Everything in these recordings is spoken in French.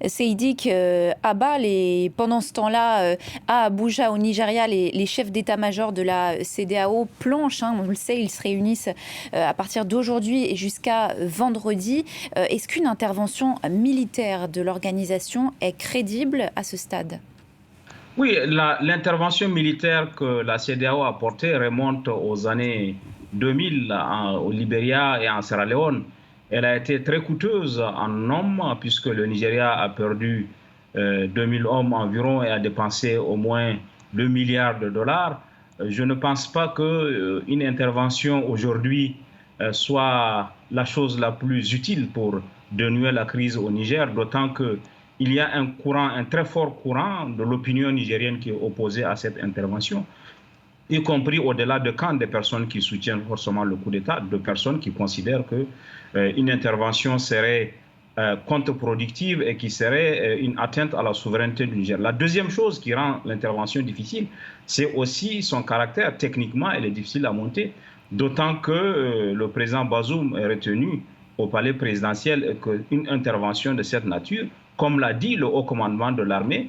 Seydik Abal. Et pendant ce temps-là, à Abuja, au Nigeria, les chefs d'état-major de la CEDEAO planchent. On le sait, ils se réunissent à partir d'aujourd'hui et jusqu'à vendredi. Est-ce qu'une intervention militaire de l'organisation est crédible à ce stade? Oui, l'intervention militaire que la CEDEAO a portée remonte aux années 2000 au Libéria et en Sierra Leone. Elle a été très coûteuse en hommes puisque le Nigeria a perdu 2000 hommes environ et a dépensé au moins 2 milliards de dollars. Je ne pense pas qu'une intervention aujourd'hui soit la chose la plus utile pour dénouer la crise au Niger, d'autant que il y a un courant, un très fort courant de l'opinion nigérienne qui est opposé à cette intervention, y compris au-delà de camp des personnes qui soutiennent forcément le coup d'État, de personnes qui considèrent qu'une intervention serait contre-productive et qui serait une atteinte à la souveraineté du Niger. La deuxième chose qui rend l'intervention difficile, c'est aussi son caractère. Techniquement, elle est difficile à monter, d'autant que le président Bazoum est retenu au palais présidentiel et qu'une intervention de cette nature, comme l'a dit le haut commandement de l'armée,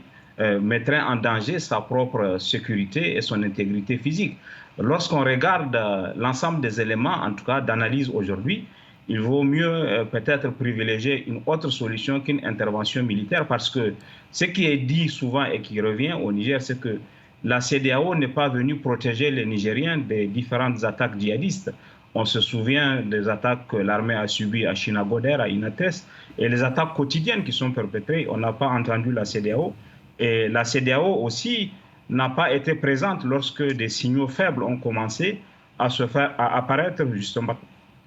mettrait en danger sa propre sécurité et son intégrité physique. Lorsqu'on regarde l'ensemble des éléments, en tout cas d'analyse aujourd'hui, il vaut mieux peut-être privilégier une autre solution qu'une intervention militaire parce que ce qui est dit souvent et qui revient au Niger, c'est que la CEDEAO n'est pas venue protéger les Nigériens des différentes attaques djihadistes. On se souvient des attaques que l'armée a subies à Chinagoder, à Inates, et les attaques quotidiennes qui sont perpétrées. On n'a pas entendu la CEDEAO. Et la CEDEAO aussi n'a pas été présente lorsque des signaux faibles ont commencé à se faire à apparaître justement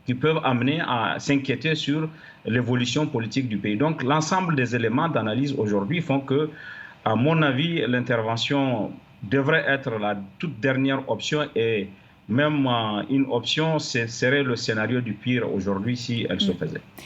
qui peuvent amener à s'inquiéter sur l'évolution politique du pays. Donc l'ensemble des éléments d'analyse aujourd'hui font que, à mon avis, l'intervention devrait être la toute dernière option et même une option, ce serait le scénario du pire aujourd'hui si elle se faisait.